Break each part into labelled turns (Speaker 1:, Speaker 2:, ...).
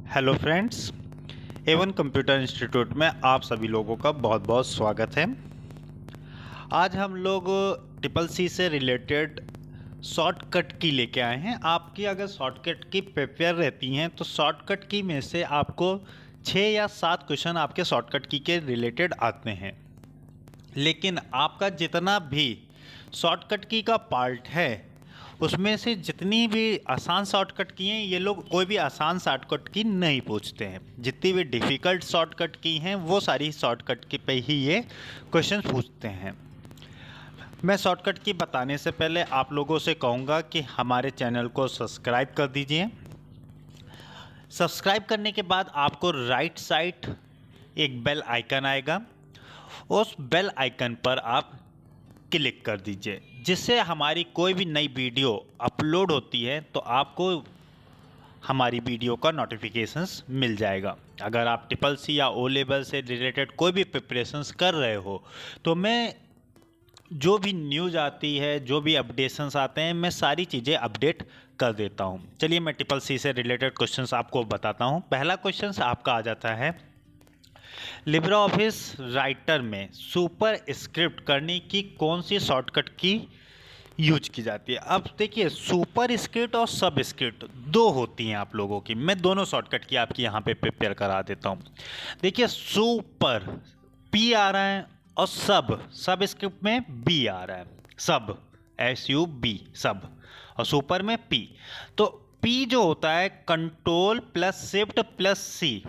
Speaker 1: Hello friends, Avon computer institute में आप सभी लोगों का बहुत बहुत स्वागत है। आज हम लोग ट्रिपल सी से रिलेटेड शॉर्टकट की लेके आए हैं। आपकी अगर शॉर्टकट की प्रिपेयर रहती हैं तो शॉर्टकट की में से आपको 6 या 7 क्वेश्चन आपके शॉर्टकट की के रिलेटेड आते हैं। लेकिन आपका जितना भी शॉर्टकट की का पार्ट है उसमें से जितनी भी आसान शॉर्टकट की हैं ये लोग कोई भी आसान शॉर्टकट की नहीं पूछते हैं। जितनी भी डिफ़िकल्ट शॉर्टकट की हैं वो सारी शॉर्टकट की पे ही ये क्वेश्चन पूछते हैं। मैं शॉर्टकट की बताने से पहले आप लोगों से कहूँगा कि हमारे चैनल को सब्सक्राइब कर दीजिए। सब्सक्राइब करने के बाद आपको राइट साइड एक बेल आइकन आएगा, उस बेल आइकन पर आप क्लिक कर दीजिए, जिससे हमारी कोई भी नई वीडियो अपलोड होती है तो आपको हमारी वीडियो का नोटिफिकेशंस मिल जाएगा। अगर आप ट्रिपल सी या ओ लेवल से रिलेटेड कोई भी प्रिपरेशंस कर रहे हो तो मैं जो भी न्यूज़ आती है, जो भी अपडेशंस आते हैं, मैं सारी चीज़ें अपडेट कर देता हूँ। चलिए मैं ट्रिपल सी से रिलेटेड क्वेश्चंस आपको बताता हूँ। पहला क्वेश्चन आपका आ जाता है, लिब्रे ऑफिस राइटर में सुपर स्क्रिप्ट करने की कौन सी शॉर्टकट की यूज की जाती है। अब देखिए, सुपर स्क्रिप्ट और सब स्क्रिप्ट दो होती हैं आप लोगों की। मैं दोनों शॉर्टकट की आपकी यहाँ पे प्रिपेयर करा देता हूँ। देखिए, सुपर पी आ रहा है और सब स्क्रिप्ट में बी आ रहा है। सब SUB सब, और सुपर में पी। तो पी जो होता है control plus shift plus C,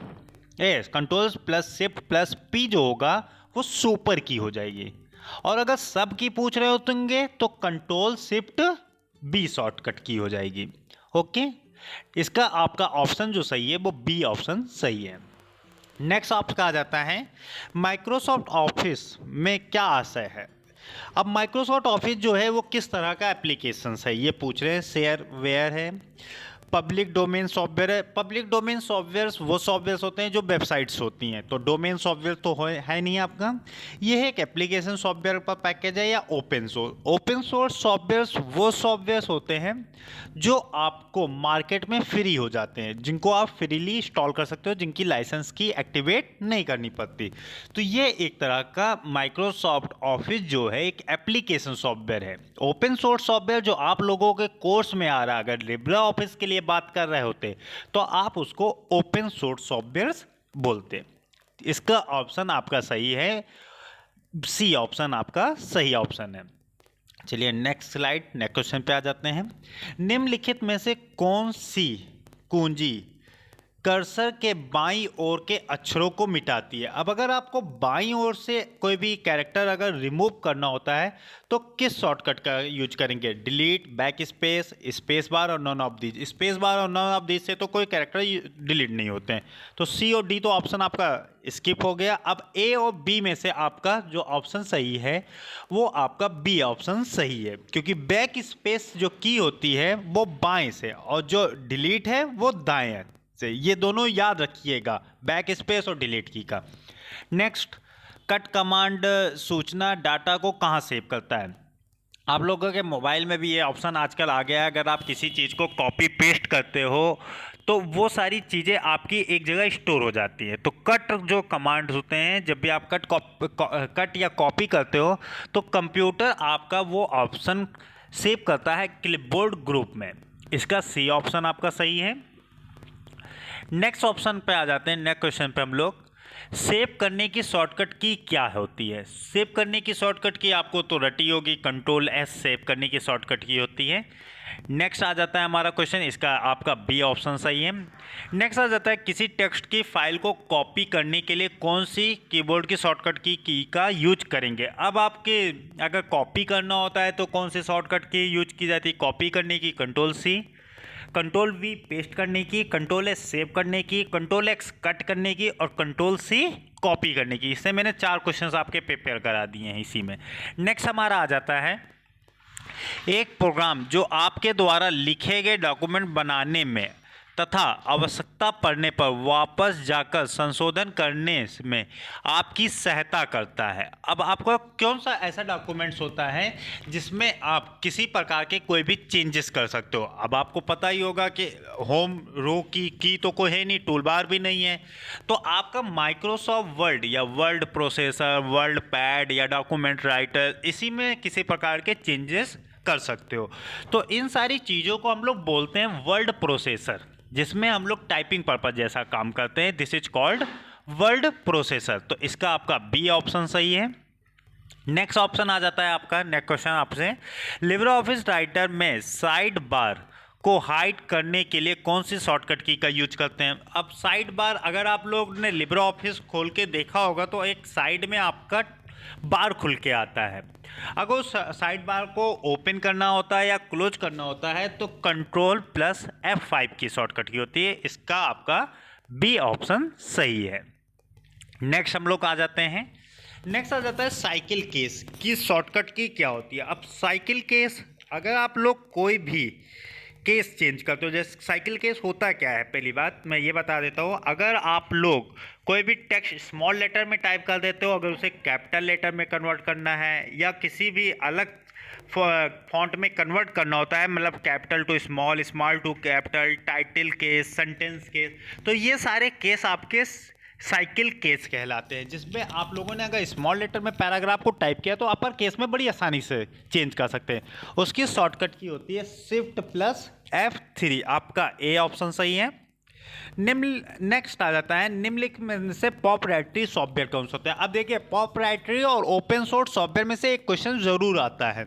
Speaker 1: control plus shift plus P जो होगा वो सुपर की हो जाएगी। और अगर सब की पूछ रहे होंगे तो कंट्रोल शिफ्ट बी शॉर्टकट की हो जाएगी। ओके, इसका आपका ऑप्शन जो सही है वो बी ऑप्शन सही है। नेक्स्ट आपका आ जाता है, माइक्रोसॉफ्ट ऑफिस में क्या आशय है। अब माइक्रोसॉफ्ट ऑफिस जो है वो किस तरह का एप्लीकेशन है ये पूछ रहे हैं। शेयरवेयर है, पब्लिक डोमेन सॉफ्टवेयर है। पब्लिक डोमेन सॉफ्टवेयर वो सॉफ्टवेयर होते हैं जो वेबसाइट्स होती हैं, तो डोमेन सॉफ्टवेयर तो है नहीं आपका। ये है एक एप्लीकेशन सॉफ्टवेयर का पैकेज है या open source. Open source software वो सॉफ्टवेयर होते हैं जो आपको मार्केट में फ्री हो जाते हैं, जिनको आप फ्रीली इंस्टॉल कर सकते हो, जिनकी लाइसेंस की एक्टिवेट नहीं करनी पड़ती। तो ये एक तरह का माइक्रोसॉफ्ट ऑफिस जो है एक एप्लीकेशन सॉफ्टवेयर है। ओपन सोर्स सॉफ्टवेयर जो आप लोगों के कोर्स में आ रहा है, अगर लिब्रे ऑफिस के लिए बात कर रहे होते तो आप उसको ओपन सोर्स सॉफ्टवेयर बोलते। इसका ऑप्शन आपका सही है, सी ऑप्शन आपका सही ऑप्शन है। चलिए नेक्स्ट स्लाइड, नेक्स्ट क्वेश्चन पे आ जाते हैं। निम्नलिखित में से कौन सी कुंजी कर्सर के बाईं ओर के अक्षरों को मिटाती है। अब अगर आपको बाईं ओर से कोई भी कैरेक्टर अगर रिमूव करना होता है तो किस शॉर्टकट का यूज करेंगे। Delete, back space, space bar और none of these. Space bar और नॉन ऑफ दीज से तो कोई कैरेक्टर डिलीट नहीं होते हैं, तो सी और डी तो ऑप्शन आपका स्किप हो गया। अब ए और बी में से आपका जो ऑप्शन सही है वो आपका बी ऑप्शन सही है, क्योंकि बैक स्पेस जो की होती है वो बाएं से और जो डिलीट है वो दाएं है से। ये दोनों याद रखिएगा, बैक स्पेस और डिलीट की का। नेक्स्ट, कट कमांड सूचना डाटा को कहाँ सेव करता है। आप लोगों के मोबाइल में भी ये ऑप्शन आजकल आ गया है। अगर आप किसी चीज़ को कॉपी पेस्ट करते हो तो वो सारी चीज़ें आपकी एक जगह स्टोर हो जाती है। तो कट जो कमांड होते हैं, जब भी आप कट या कॉपी करते हो तो कंप्यूटर आपका वो ऑप्शन सेव करता है क्लिपबोर्ड ग्रुप में। इसका सी ऑप्शन आपका सही है। नेक्स्ट ऑप्शन पे आ जाते हैं। नेक्स्ट क्वेश्चन पे हम लोग, सेव करने की शॉर्टकट की क्या होती है। सेव करने की शॉर्टकट की आपको तो रटी होगी, कंट्रोल S सेव करने की शॉर्टकट की होती है। नेक्स्ट आ जाता है हमारा क्वेश्चन, इसका आपका बी ऑप्शन सही है। नेक्स्ट आ जाता है, किसी टेक्स्ट की फाइल को कॉपी करने के लिए कौन सी कीबोर्ड की शॉर्टकट की का यूज करेंगे। अब आपके अगर कॉपी करना होता है तो कौन सी शॉर्टकट की यूज की जाती है। कॉपी करने की control C, control V paste करने की, कंट्रोल S सेव करने की, कंट्रोल X कट करने की और कंट्रोल C कॉपी करने की। इससे मैंने 4 क्वेश्चंस आपके प्रिपेयर करा दिए हैं इसी में। नेक्स्ट हमारा आ जाता है, एक प्रोग्राम जो आपके द्वारा लिखे गए डॉक्यूमेंट बनाने में तथा आवश्यकता पड़ने पर वापस जाकर संशोधन करने में आपकी सहायता करता है। अब आपका कौन सा ऐसा डॉक्यूमेंट्स होता है जिसमें आप किसी प्रकार के कोई भी चेंजेस कर सकते हो। अब आपको पता ही होगा कि होम रो की तो कोई है नहीं, टूल बार भी नहीं है, तो आपका माइक्रोसॉफ्ट वर्ड या वर्ड प्रोसेसर, वर्ड पैड या डॉक्यूमेंट राइटर, इसी में किसी प्रकार के चेंजेस कर सकते हो। तो इन सारी चीज़ों को हम लोग बोलते हैं वर्ड प्रोसेसर, जिसमें हम लोग टाइपिंग पर्पज जैसा काम करते हैं। This is called word processor. तो इसका आपका बी ऑप्शन सही है। नेक्स्ट ऑप्शन आ जाता है आपका, नेक्स्ट क्वेश्चन आपसे, लिब्रे ऑफिस राइटर में साइड बार को हाइड करने के लिए कौन सी शॉर्टकट की का यूज करते हैं। अब साइड बार अगर आप लोग ने लिब्रे ऑफिस खोल के देखा होगा तो एक साइड में आपका बार खुल के आता है। अगर उस साइड बार को ओपन करना होता है या क्लोज करना होता है तो कंट्रोल प्लस F5 की शॉर्टकट की होती है। इसका आपका बी ऑप्शन सही है। नेक्स्ट हम लोग आ जाते हैं, नेक्स्ट आ जाता है साइकिल केस की शॉर्टकट की क्या होती है। अब साइकिल केस अगर आप लोग कोई भी केस चेंज करते हो, जैसे साइकिल केस होता क्या है, पहली बात मैं ये बता देता हूँ। अगर आप लोग कोई भी टेक्स्ट स्मॉल लेटर में टाइप कर देते हो, अगर उसे कैपिटल लेटर में कन्वर्ट करना है या किसी भी अलग फॉन्ट में कन्वर्ट करना होता है, मतलब capital to small, small to capital, title case, sentence case, तो ये सारे केस आपके साइकिल केस कहलाते हैं, जिसमें आप लोगों ने अगर स्मॉल लेटर में पैराग्राफ को टाइप किया तो अपर केस में बड़ी आसानी से चेंज कर सकते हैं। उसकी शॉर्टकट की होती है शिफ्ट प्लस F3। आपका ए ऑप्शन सही है। नेक्स्ट आ जाता है, निम्नलिखित में से प्रोप्राइटरी सॉफ्टवेयर कौन सा होता है। अब देखिए, प्रोप्राइटरी और ओपन सोर्स सॉफ्टवेयर में से एक क्वेश्चन जरूर आता है,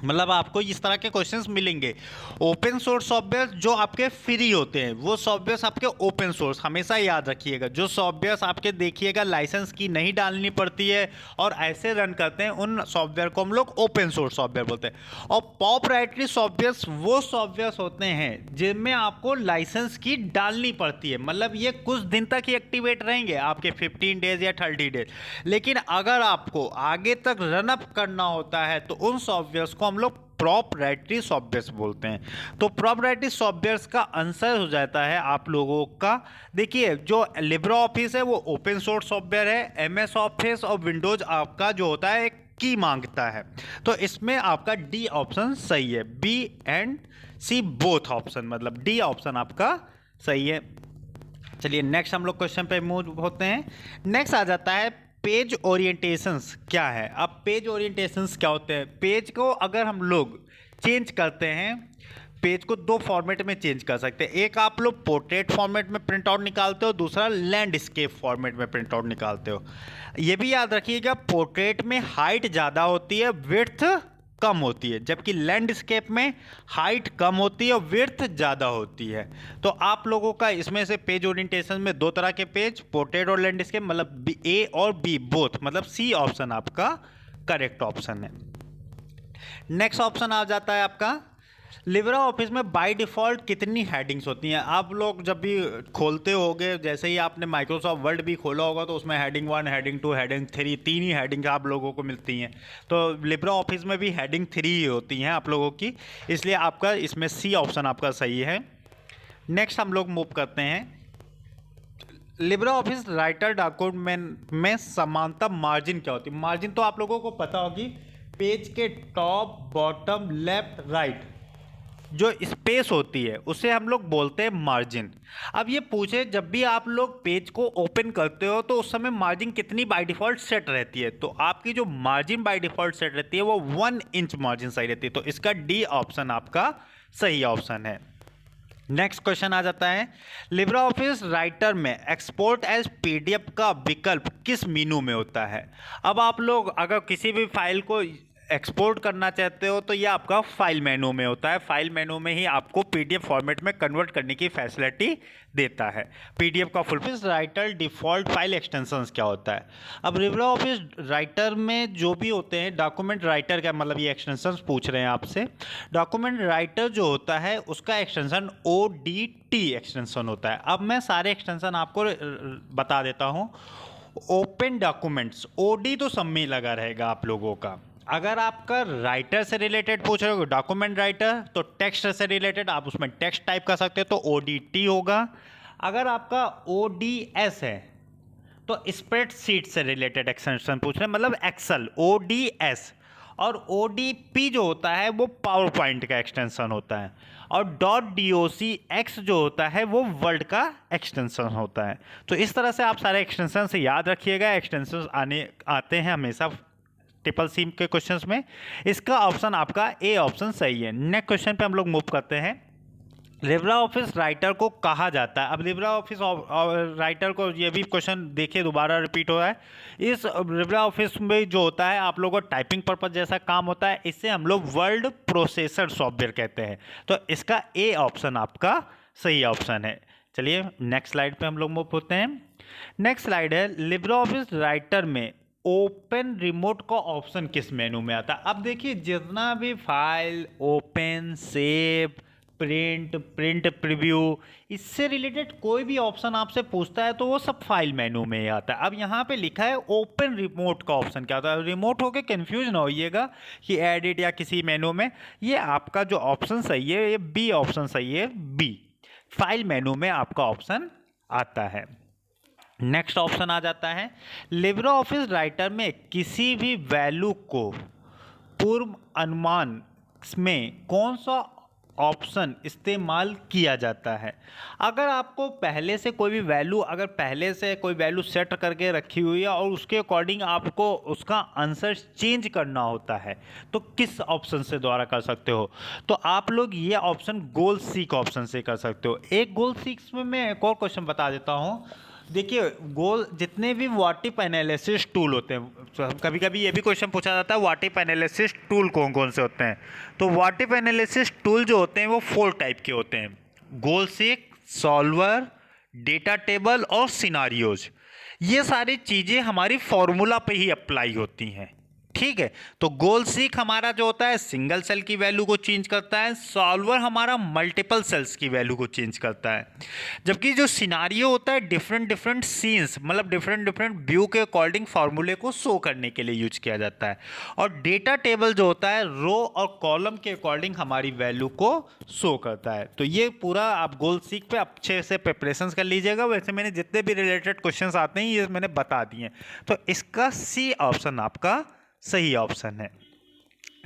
Speaker 1: मतलब आपको इस तरह के क्वेश्चंस मिलेंगे। ओपन सोर्स सॉफ्टवेयर जो आपके फ्री होते हैं वो सॉफ्टवेयर आपके ओपन सोर्स, हमेशा याद रखिएगा। जो सॉफ्टवेयर आपके देखिएगा लाइसेंस की नहीं डालनी पड़ती है और ऐसे रन करते हैं, उन सॉफ्टवेयर को हम लोग ओपन सोर्स सॉफ्टवेयर बोलते हैं। और प्रोप्राइटरी सॉफ्टवेयर वो सॉफ्टवेयर होते हैं जिनमें आपको लाइसेंस की डालनी पड़ती है, मतलब ये कुछ दिन तक ही एक्टिवेट रहेंगे, आपके 15 डेज या 30 डेज। लेकिन अगर आपको आगे तक रनअप करना होता है तो उन सॉफ्टवेयर को हम लोग प्रोप्राइटरी सॉफ्टवेयर बोलते हैं। तो प्रोप्राइटरी सॉफ्टवेयर का आंसर हो जाता है आप लोगों का, देखिए जो लिब्रे ऑफिस है वो ओपन सोर्स सॉफ्टवेयर है। MS ऑफिस और विंडोज आपका जो होता है की मांगता है, तो इसमें आपका डी ऑप्शन सही है। B and C both option, मतलब डी ऑप्शन आपका सही है। चलिए नेक्स्ट हम लोग क्वेश्चन पे मूव होते हैं। नेक्स्ट आ जाता है पेज ओरिएंटेशंस क्या है। अब पेज ओरिएंटेशंस क्या होते हैं, पेज को अगर हम लोग चेंज करते हैं, पेज को दो फॉर्मेट में चेंज कर सकते हैं। एक आप लोग पोर्ट्रेट फॉर्मेट में प्रिंट आउट निकालते हो, दूसरा लैंडस्केप फॉर्मेट में प्रिंट आउट निकालते हो। ये भी याद रखिएगा, पोर्ट्रेट में हाइट ज़्यादा होती है, विड्थ कम होती है, जबकि लैंडस्केप में हाइट कम होती है और विड्थ ज़्यादा होती है। तो आप लोगों का इसमें से पेज ओरिएंटेशन में दो तरह के पेज, पोर्ट्रेट और लैंडस्केप, मतलब ए और बी बोथ, मतलब सी ऑप्शन आपका करेक्ट ऑप्शन है। नेक्स्ट ऑप्शन आ जाता है आपका, लिब्रे ऑफिस में बाय डिफ़ॉल्ट कितनी हेडिंग्स होती हैं। आप लोग जब भी खोलते होगे, जैसे ही आपने माइक्रोसॉफ्ट वर्ड भी खोला होगा तो उसमें हेडिंग 1, हेडिंग 2, हेडिंग 3, तीन ही हेडिंग आप लोगों को मिलती हैं। तो लिब्रे ऑफिस में भी हेडिंग 3 ही होती हैं आप लोगों की, इसलिए आपका इसमें सी ऑप्शन आपका सही है। नेक्स्ट हम लोग मूव करते हैं, लिब्रे ऑफिस राइटर डॉक्यूमेंट में समानता मार्जिन क्या होती है। मार्जिन तो आप लोगों को पता होगी, पेज के टॉप, बॉटम, लेफ्ट, राइट जो स्पेस होती है उसे हम लोग बोलते हैं मार्जिन। अब ये पूछे, जब भी आप लोग पेज को ओपन करते हो तो उस समय मार्जिन कितनी बाय डिफ़ॉल्ट सेट रहती है, तो आपकी जो मार्जिन बाय डिफ़ॉल्ट सेट रहती है वो 1 इंच मार्जिन सही रहती है। तो इसका डी ऑप्शन आपका सही ऑप्शन है। नेक्स्ट क्वेश्चन आ जाता है, लिब्रे ऑफिस राइटर में एक्सपोर्ट एज PDF का विकल्प किस मेनू में होता है। अब आप लोग अगर किसी भी फाइल को एक्सपोर्ट करना चाहते हो तो ये आपका फाइल मेनू में होता है। फाइल मेनू में ही आपको PDF फॉर्मेट में कन्वर्ट करने की फैसिलिटी देता है। PDF का full office writer default file extensions क्या होता है। अब लिब्रे ऑफिस राइटर में जो भी होते हैं, डॉक्यूमेंट राइटर का मतलब ये एक्सटेंशंस पूछ रहे हैं आपसे। डॉक्यूमेंट राइटर जो होता है उसका एक्सटेंशन ODT एक्सटेंशन होता है। अब मैं सारे एक्सटेंशन आपको बता देता हूँ। ओपन डॉक्यूमेंट्स, OD तो सब में लगा रहेगा आप लोगों का। अगर आपका राइटर से रिलेटेड पूछ रहे हो, डॉक्यूमेंट राइटर, तो टेक्स्ट से रिलेटेड आप उसमें टेक्स्ट टाइप कर सकते हो, तो ODT होगा। अगर आपका ODS है तो स्प्रेडशीट से रिलेटेड एक्सटेंशन पूछ रहे हैं, मतलब एक्सेल, ODS। और ODP जो होता है वो पावर पॉइंट का एक्सटेंशन होता है, और .docx जो होता है वो वर्ड का एक्सटेंशन होता है। तो इस तरह से आप सारे एक्सटेंशन से याद रखिएगा। एक्सटेंशन आते हैं हमेशा ट्रिपल सी के क्वेश्चंस में। इसका ऑप्शन आपका ए ऑप्शन सही है। नेक्स्ट क्वेश्चन पे हम लोग मूव करते हैं। लिब्रा ऑफिस राइटर को कहा जाता है। अब लिब्रा ऑफिस राइटर को, ये भी क्वेश्चन देखिए दोबारा रिपीट हो रहा है। इस लिब्रा ऑफिस में जो होता है आप लोगों को टाइपिंग पर्पज जैसा काम होता है, इससे हम लोग वर्ड प्रोसेसर सॉफ्टवेयर कहते हैं। तो इसका ए ऑप्शन आपका सही ऑप्शन है। चलिए नेक्स्ट स्लाइड पे हम लोग मूव होते हैं। नेक्स्ट स्लाइड है, लिब्रा ऑफिस राइटर में ओपन रिमोट का ऑप्शन किस मेनू में आता है। अब देखिए जितना भी file, open, save, print preview, इससे रिलेटेड कोई भी ऑप्शन आपसे पूछता है तो वो सब फाइल मेनू में ही आता है। अब यहाँ पे लिखा है ओपन रिमोट का ऑप्शन क्या होता है। रिमोट होके कंफ्यूज ना होइएगा कि एडिट या किसी मेनू में। ये आपका जो ऑप्शन सही है, ये बी ऑप्शन सही है। बी, फाइल मेनू में आपका ऑप्शन आता है। नेक्स्ट ऑप्शन आ जाता है, लिब्रा ऑफिस राइटर में किसी भी वैल्यू को पूर्व अनुमान में कौन सा ऑप्शन इस्तेमाल किया जाता है। अगर आपको पहले से कोई भी वैल्यू, अगर पहले से कोई वैल्यू सेट करके रखी हुई है और उसके अकॉर्डिंग आपको उसका आंसर चेंज करना होता है, तो किस ऑप्शन से द्वारा कर सकते हो। तो आप लोग ये ऑप्शन गोल सीक ऑप्शन से कर सकते हो। एक गोल सीक्स में मैं एक और क्वेश्चन बता देता हूँ। देखिए गोल, जितने भी व्हाट-इफ एनालिसिस टूल होते हैं, कभी कभी ये भी क्वेश्चन पूछा जाता है व्हाट-इफ एनालिसिस टूल कौन कौन से होते हैं। तो व्हाट-इफ एनालिसिस टूल जो होते हैं वो 4 टाइप के होते हैं: गोल सीक, सॉल्वर, डेटा टेबल और सिनारियोज। ये सारी चीज़ें हमारी फॉर्मूला पे ही अप्लाई होती हैं, ठीक है। तो गोल सीक हमारा जो होता है सिंगल सेल की वैल्यू को चेंज करता है, सॉल्वर हमारा मल्टीपल सेल्स की वैल्यू को चेंज करता है, जबकि जो सिनारियो होता है डिफरेंट सीन्स, मतलब डिफरेंट व्यू के अकॉर्डिंग फार्मूले को शो करने के लिए यूज किया जाता है। और डेटा टेबल जो होता है रो और कॉलम के अकॉर्डिंग हमारी वैल्यू को शो करता है। तो ये पूरा आप गोल सीक पे अच्छे से प्रिपरेशन कर लीजिएगा। वैसे मैंने जितने भी रिलेटेड क्वेश्चन आते हैं ये मैंने बता दिए, तो इसका सी ऑप्शन आपका सही ऑप्शन है।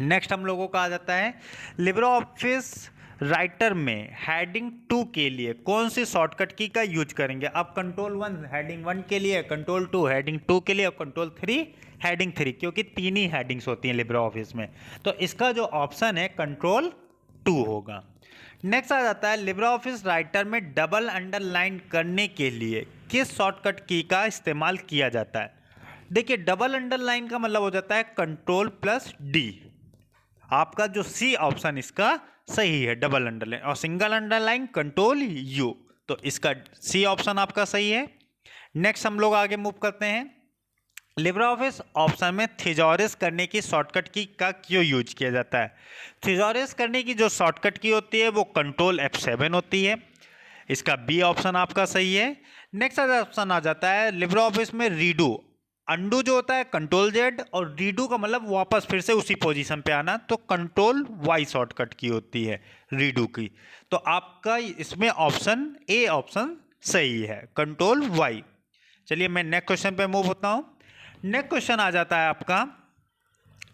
Speaker 1: नेक्स्ट हम लोगों का आ जाता है, लिब्रा ऑफिस राइटर में हेडिंग 2 के लिए कौन सी शॉर्टकट की का यूज करेंगे। अब कंट्रोल 1 हेडिंग 1 के लिए, कंट्रोल 2 हेडिंग 2 के लिए और कंट्रोल 3 हेडिंग 3, क्योंकि 3 ही हेडिंग्स होती हैं लिब्रा ऑफिस में। तो इसका जो ऑप्शन है कंट्रोल 2 होगा। नेक्स्ट आ जाता है, लिब्रा ऑफिस राइटर में डबल अंडरलाइन करने के लिए किस शॉर्टकट की का इस्तेमाल किया जाता है। देखिए डबल अंडरलाइन का मतलब हो जाता है कंट्रोल+D। आपका जो सी ऑप्शन इसका सही है, डबल अंडरलाइन। और सिंगल अंडरलाइन कंट्रोल U, तो इसका सी ऑप्शन आपका सही है। नेक्स्ट हम लोग आगे मूव करते हैं। लिब्रा ऑफिस ऑप्शन में थिजॉरस करने की शॉर्टकट की का क्यों यूज किया जाता है। थिजॉरस करने की जो शॉर्टकट की होती है वो कंट्रोल F7 होती है। इसका बी ऑप्शन आपका सही है। नेक्स्ट ऑप्शन आ जाता है, लिब्रा ऑफिस में रीडू, अंडू जो होता है कंट्रोल Z, और रीडू का मतलब वापस फिर से उसी पोजीशन पे आना, तो कंट्रोल Y शॉर्टकट की होती है रीडू की। तो आपका इसमें ऑप्शन ए ऑप्शन सही है, कंट्रोल Y। चलिए मैं नेक्स्ट क्वेश्चन पे मूव होता हूँ। नेक्स्ट क्वेश्चन आ जाता है आपका,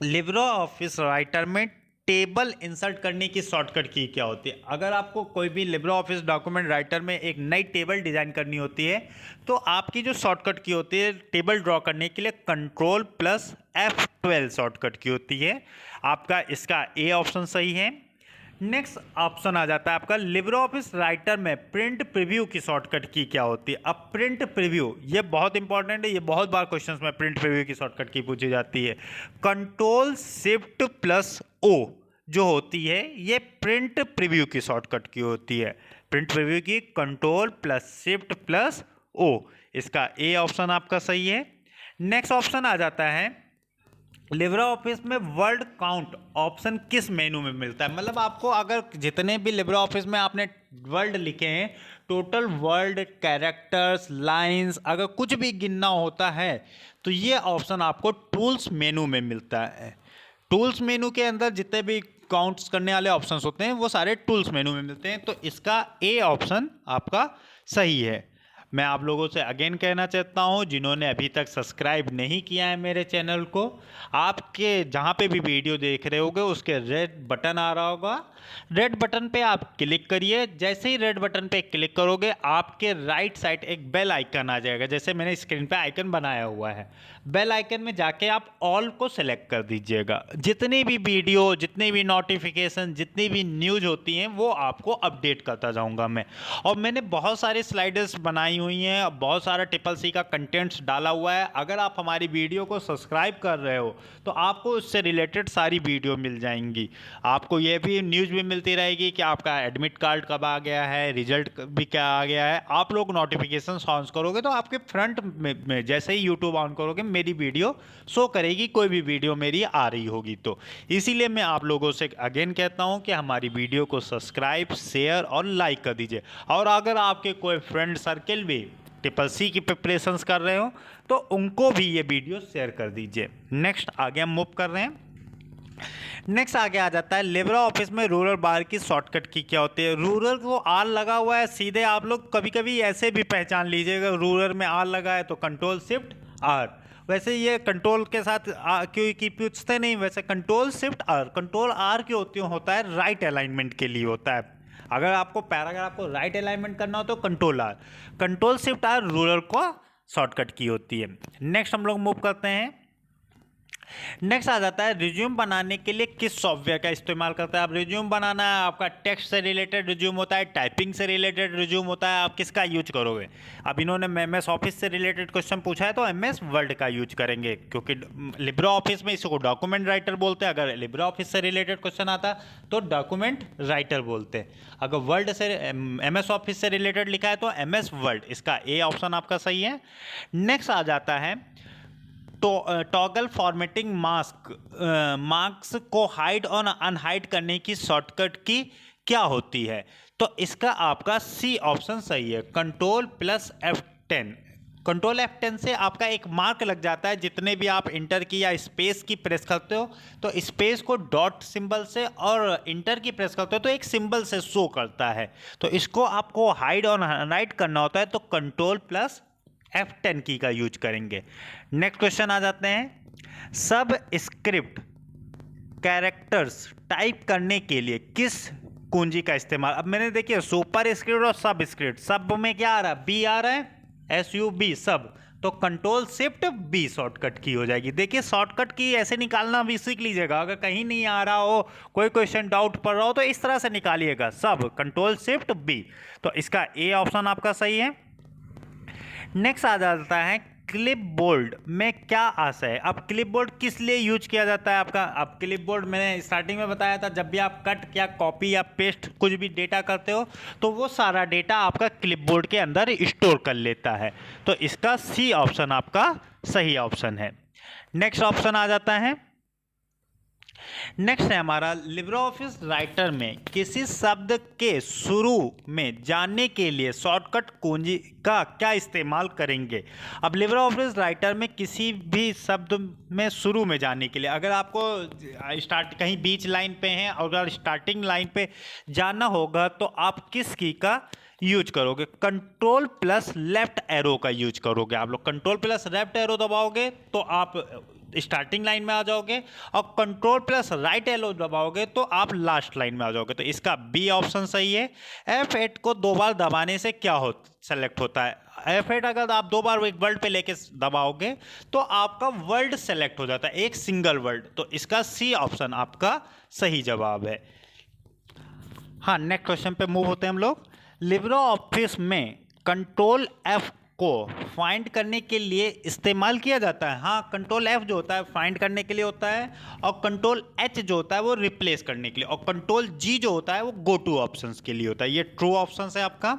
Speaker 1: लिब्रा ऑफिस राइटर में टेबल इंसर्ट करने की शॉर्टकट की क्या होती है। अगर आपको कोई भी लिब्रा ऑफिस डॉक्यूमेंट राइटर में एक नई टेबल डिजाइन करनी होती है, तो आपकी जो शॉर्टकट की होती है टेबल ड्रॉ करने के लिए कंट्रोल+F12 शॉर्टकट की होती है। आपका इसका ए ऑप्शन सही है। नेक्स्ट ऑप्शन आ जाता है आपका, लिब्रा ऑफिस राइटर में प्रिंट प्रीव्यू की शॉर्टकट की क्या होती है। अब प्रिंट प्रीव्यू ये बहुत इंपॉर्टेंट है, ये बहुत बार क्वेश्चंस में प्रिंट प्रीव्यू की शॉर्टकट की पूछी जाती है। कंट्रोल+O जो होती है ये प्रिंट प्रीव्यू की शॉर्टकट की होती है। प्रिंट प्रीव्यू की कंट्रोल+Shift+O, इसका ए ऑप्शन आपका सही है। नेक्स्ट ऑप्शन आ जाता है, लिब्रा ऑफिस में वर्ड काउंट ऑप्शन किस मेनू में मिलता है। मतलब आपको अगर जितने भी लिब्रा ऑफिस में आपने वर्ड लिखे हैं, टोटल वर्ड, कैरेक्टर्स, लाइंस, अगर कुछ भी गिनना होता है तो ये ऑप्शन आपको टूल्स मेनू में मिलता है। टूल्स मेनू के अंदर जितने भी काउंट्स करने वाले ऑप्शंस होते हैं वो सारे टूल्स मेनू में मिलते हैं, तो इसका ए ऑप्शन आपका सही है। मैं आप लोगों से अगेन कहना चाहता हूं, जिन्होंने अभी तक सब्सक्राइब नहीं किया है मेरे चैनल को, आपके जहां पे भी वीडियो देख रहे होगे उसके रेड बटन आ रहा होगा, रेड बटन पे आप क्लिक करिए। जैसे ही रेड बटन पे क्लिक करोगे आपके राइट साइड एक बेल आइकन आ जाएगा, जैसे मैंने स्क्रीन पे आइकन बनाया हुआ है। बेल आइकन में जाके आप ऑल को सेलेक्ट कर दीजिएगा। जितनी भी वीडियो, जितनी भी नोटिफिकेशन, जितनी भी न्यूज़ होती हैं वो आपको अपडेट करता जाऊंगा मैं। और मैंने बहुत सारी स्लाइडर्स बनाई हुई हैं, बहुत सारा CCC का कंटेंट्स डाला हुआ है। अगर आप हमारी वीडियो को सब्सक्राइब कर रहे हो तो आपको उससे रिलेटेड सारी वीडियो मिल जाएंगी। आपको ये भी न्यूज़ भी मिलती रहेगी कि आपका एडमिट कार्ड कब आ गया है, रिजल्ट भी क्या आ गया है। आप लोग नोटिफिकेशन ऑन करोगे तो आपके फ्रंट में जैसे ही यूट्यूब ऑन करोगे मेरी वीडियो शो करेगी, कोई भी वीडियो मेरी आ रही होगी। तो इसीलिए मैं आप लोगों से अगेन कहता हूं कि हमारी वीडियो को सब्सक्राइब, शेयर और लाइक कर दीजिए। और अगर आपके कोई फ्रेंड सर्किल भी CCC की प्रिपरेशंस कर रहे हो तो उनको भी ये वीडियो शेयर कर दीजिए। नेक्स्ट आगे हम मूव कर रहे हैं। नेक्स्ट आगे आ जाता है लिब्रा ऑफिस में रूरल बार की शॉर्टकट की क्या होती है। रूरल को आर लगा हुआ है, सीधे आप लोग कभी कभी ऐसे भी पहचान लीजिएगा, रूरल में आर लगा है तो कंट्रोल शिफ्ट आर। वैसे ये कंट्रोल के साथ क्योंकि पूछते नहीं, वैसे control shift R, control R क्यों होता है राइट अलाइनमेंट के लिए होता है। अगर आपको पैराग्राफ को राइट अलाइनमेंट करना हो तो control R, control shift R रूरल को शॉर्टकट की होती है। नेक्स्ट हम लोग मूव करते हैं। नेक्स्ट आ जाता है रिज्यूम बनाने के लिए किस सॉफ्टवेयर का इस्तेमाल करते हैं। आप रिज्यूम बनाना है, आपका टेक्स्ट से रिलेटेड रिज्यूम होता है, टाइपिंग से रिलेटेड रिज्यूम होता है, आप किसका यूज करोगे। अब इन्होंने MS ऑफिस से रिलेटेड क्वेश्चन पूछा है तो MS वर्ड का यूज करेंगे, क्योंकि लिब्रा ऑफिस में इसको डॉक्यूमेंट राइटर बोलते हैं। अगर लिब्रा ऑफिस से रिलेटेड क्वेश्चन आता तो डॉक्यूमेंट राइटर बोलते हैं। अगर वर्ड से MS ऑफिस से रिलेटेड लिखा है तो MS वर्ड, इसका ए ऑप्शन आपका सही है। नेक्स्ट आ जाता है तो टॉगल फॉर्मेटिंग मार्क्स को हाइड और अनहाइड करने की शॉर्टकट की क्या होती है। तो इसका आपका सी ऑप्शन सही है, control plus F10। Control F10 से आपका एक मार्क लग जाता है, जितने भी आप इंटर की या स्पेस की प्रेस करते हो तो स्पेस को डॉट सिंबल से और इंटर की प्रेस करते हो तो एक सिंबल से शो करता है। तो इसको आपको हाइड और अनहाइड करना होता है तो कंट्रोल प्लस F10 की का यूज करेंगे। नेक्स्ट क्वेश्चन आ जाते हैं, सब स्क्रिप्ट कैरेक्टर्स टाइप करने के लिए किस कुंजी का इस्तेमाल। अब मैंने देखिए सुपर स्क्रिप्ट और सब स्क्रिप्ट, सब में क्या आ रहा है, बी आ रहा है, SUB सब, तो कंट्रोल शिफ्ट B शॉर्टकट की हो जाएगी। देखिए शॉर्टकट की ऐसे निकालना भी सीख लीजिएगा, अगर कहीं नहीं आ रहा हो, कोई क्वेश्चन डाउट पड़ रहा हो तो इस तरह से निकालिएगा, सब कंट्रोल शिफ्ट B। तो इसका ए ऑप्शन आपका सही है। नेक्स्ट आ जाता है क्लिपबोर्ड में क्या आशय है। अब क्लिपबोर्ड किस लिए यूज किया जाता है आपका। अब क्लिपबोर्ड मैंने स्टार्टिंग में बताया था, जब भी आप कट या कॉपी या पेस्ट कुछ भी डेटा करते हो तो वो सारा डेटा आपका क्लिपबोर्ड के अंदर स्टोर कर लेता है। तो इसका सी ऑप्शन आपका सही ऑप्शन है। नेक्स्ट ऑप्शन आ जाता है, नेक्स्ट है हमारा लिब्रा ऑफिस राइटर में किसी शब्द के शुरू में जाने के लिए शॉर्टकट कुंजी का क्या इस्तेमाल करेंगे। अब लिब्रा ऑफिस राइटर में किसी भी शब्द में शुरू में जाने के लिए, अगर आपको कहीं बीच लाइन पे हैं और अगर स्टार्टिंग लाइन पे जाना होगा तो आप किस की का यूज करोगे, कंट्रोल प्लस लेफ्ट एरो का यूज करोगे। आप लोग कंट्रोल प्लस लेफ्ट एरो दबाओगे तो आप स्टार्टिंग लाइन में आ जाओगे और कंट्रोल प्लस राइट एरो दबाओगे तो आप लास्ट लाइन में आ जाओगे। तो इसका बी ऑप्शन सही है। F8 को दो बार दबाने से क्या सेलेक्ट होता है, F8 अगर आप दो बार एक वर्ड पे लेके दबाओगे तो आपका वर्ड सेलेक्ट हो जाता है, एक सिंगल वर्ड। तो इसका सी ऑप्शन आपका सही जवाब है। हाँ, नेक्स्ट क्वेश्चन पे मूव होते हैं हम लोग। लिब्रा ऑफिस में कंट्रोल F को फाइंड करने के लिए इस्तेमाल किया जाता है। हाँ, कंट्रोल F जो होता है फाइंड करने के लिए होता है और कंट्रोल H जो होता है वो रिप्लेस करने के लिए, और कंट्रोल G जो होता है वो गो टू ऑप्शंस के लिए होता है। ये ट्रू ऑप्शन है आपका।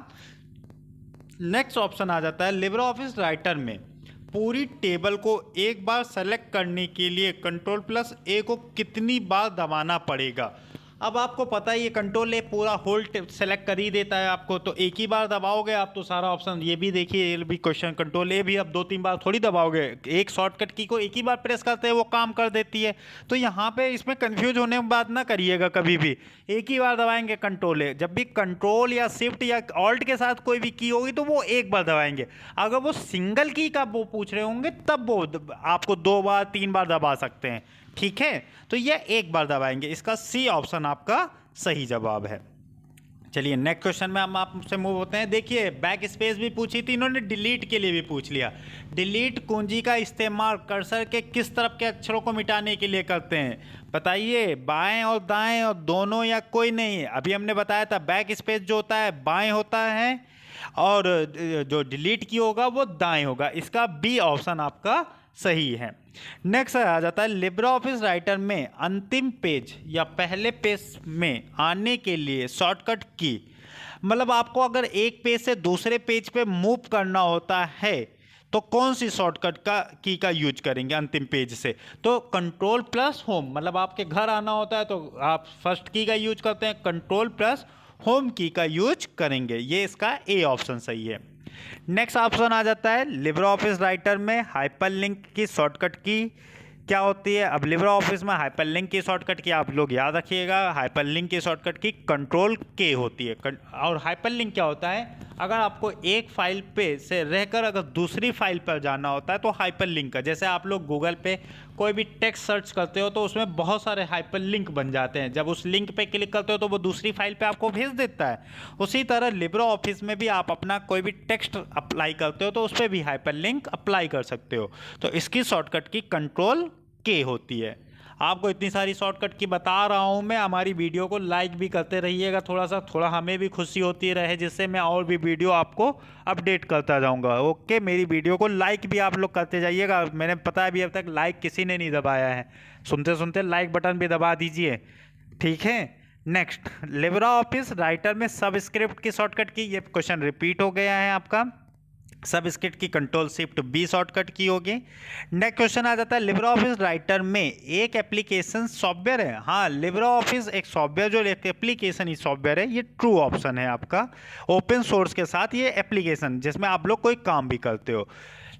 Speaker 1: नेक्स्ट ऑप्शन आ जाता है, लिब्रा ऑफिस राइटर में पूरी टेबल को एक बार सेलेक्ट करने के लिए कंट्रोल प्लस A को कितनी बार दबाना पड़ेगा। अब आपको पता है ये कंट्रोल ए पूरा होल्ड सेलेक्ट कर ही देता है आपको, तो एक ही बार दबाओगे आप तो सारा ऑप्शन, ये भी देखिए ये भी क्वेश्चन कंट्रोल ए भी अब 2-3 बार थोड़ी दबाओगे, एक शॉर्टकट की को एक ही बार प्रेस करते हैं वो काम कर देती है। तो यहाँ पे इसमें कंफ्यूज होने की बात ना करिएगा कभी भी, एक ही बार दबाएंगे कंट्रोल ए। जब भी कंट्रोल या शिफ्ट या ऑल्ट के साथ कोई भी की होगी तो वो एक बार दबाएंगे, अगर वो सिंगल की का वो पूछ रहे होंगे तब वो आपको 2 बार 3 बार दबा सकते हैं, ठीक है। तो ये एक बार दबाएंगे, इसका सी ऑप्शन आपका सही जवाब है। चलिए नेक्स्ट क्वेश्चन में हम आपसे मूव होते हैं। देखिए बैक स्पेस भी पूछी थी इन्होंने, डिलीट के लिए भी पूछ लिया। डिलीट कुंजी का इस्तेमाल कर्सर के किस तरफ के अक्षरों को मिटाने के लिए करते हैं, बताइए। बाएं और दाएं और दोनों या कोई नहीं। अभी हमने बताया था बैक स्पेस जो होता है बाएं होता है और जो डिलीट की होगा वो दाएं होगा, इसका बी ऑप्शन आपका सही है। नेक्स्ट आ जाता है लिब्रे ऑफिस राइटर में अंतिम पेज या पहले पेज में आने के लिए शॉर्टकट की, मतलब आपको अगर एक पेज से दूसरे पेज पे मूव करना होता है तो कौन सी शॉर्टकट की का यूज करेंगे अंतिम पेज से, तो कंट्रोल प्लस होम, मतलब आपके घर आना होता है तो आप फर्स्ट की का यूज करते हैं, कंट्रोल प्लस होम की का यूज करेंगे, ये इसका ए ऑप्शन सही है। नेक्स्ट ऑप्शन आ जाता है लिब्रे ऑफिस राइटर में हाइपरलिंक की शॉर्टकट की क्या होती है। अब लिब्रे ऑफिस में हाइपरलिंक की शॉर्टकट की आप लोग याद रखिएगा, हाइपरलिंक की शॉर्टकट की कंट्रोल के होती है। और हाइपरलिंक क्या होता है, अगर आपको एक फाइल पे से रहकर अगर दूसरी फाइल पर जाना होता है तो हाइपरलिंक का, जैसे आप लोग गूगल पे कोई भी टेक्स्ट सर्च करते हो तो उसमें बहुत सारे हाइपरलिंक बन जाते हैं, जब उस लिंक पे क्लिक करते हो तो वो दूसरी फाइल पे आपको भेज देता है। उसी तरह लिब्रे ऑफिस में भी आप अपना कोई भी टेक्स्ट अप्लाई करते हो तो उस पर भी हाइपरलिंक अप्लाई कर सकते हो, तो इसकी शॉर्टकट की कंट्रोल के होती है। आपको इतनी सारी शॉर्टकट की बता रहा हूँ मैं, हमारी वीडियो को लाइक भी करते रहिएगा, थोड़ा हमें भी खुशी होती रहे, जिससे मैं और भी वीडियो आपको अपडेट करता जाऊँगा। ओके, मेरी वीडियो को लाइक भी आप लोग करते जाइएगा, मैंने पता है अभी अब तक लाइक किसी ने नहीं दबाया है, सुनते सुनते लाइक बटन भी दबा दीजिए, ठीक है। नेक्स्ट लिब्रे ऑफिस राइटर में सबस्क्रिप्ट की शॉर्टकट की, ये क्वेश्चन रिपीट हो गया है आपका, सबस्क्रिप्ट की कंट्रोल शिफ्ट बी शॉर्टकट की होगी। नेक्स्ट क्वेश्चन आ जाता है लिब्रे ऑफिस राइटर में एक एप्लीकेशन सॉफ्टवेयर है, हाँ लिब्रे ऑफिस एक सॉफ्टवेयर जो एक एप्लीकेशन ही सॉफ्टवेयर है, ये ट्रू ऑप्शन है आपका, ओपन सोर्स के साथ ये एप्लीकेशन जिसमें आप लोग कोई काम भी करते हो।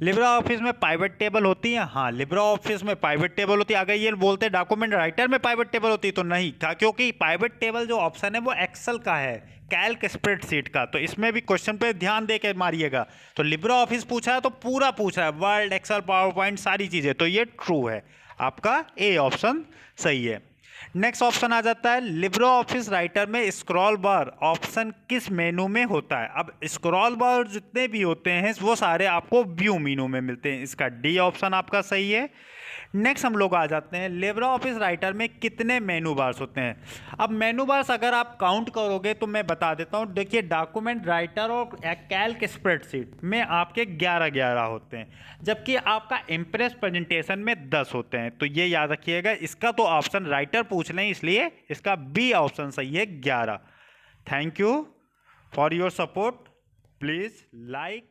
Speaker 1: लिब्रे ऑफिस में पाइवेट टेबल होती है, हाँ लिब्रे ऑफिस में पाइवेट टेबल होती है। अगर ये बोलते हैं डॉक्यूमेंट राइटर में पाइवेट टेबल होती है तो नहीं था, क्योंकि पाइवेट टेबल जो ऑप्शन है वो एक्सेल का है, कैल्क स्प्रेडशीट का, तो इसमें भी क्वेश्चन पे ध्यान दे के मारिएगा। तो लिब्रे ऑफिस पूछा है तो पूरा पूछा है, वर्ड एक्सेल पावर पॉइंट सारी चीज़ें, तो ये ट्रू है, आपका ए ऑप्शन सही है। नेक्स्ट ऑप्शन आ जाता है लिब्रे ऑफिस राइटर में स्क्रॉल बार ऑप्शन किस मेनू में होता है। अब स्क्रॉल बार जितने भी होते हैं वो सारे आपको व्यू मेनू में मिलते हैं, इसका डी ऑप्शन आपका सही है। नेक्स्ट हम लोग आ जाते हैं लिब्रे ऑफिस राइटर में कितने मेनू बार्स होते हैं। अब मेनू बार्स अगर आप काउंट करोगे तो मैं बता देता हूँ, देखिए डॉक्यूमेंट राइटर और कैल्क स्प्रेडशीट में आपके 11 होते हैं, जबकि आपका इम्प्रेस प्रेजेंटेशन में 10 होते हैं, तो ये याद रखिएगा। इसका तो ऑप्शन राइटर पूछ लें, इसलिए इसका बी ऑप्शन सही है 11। Thank you for your support, please like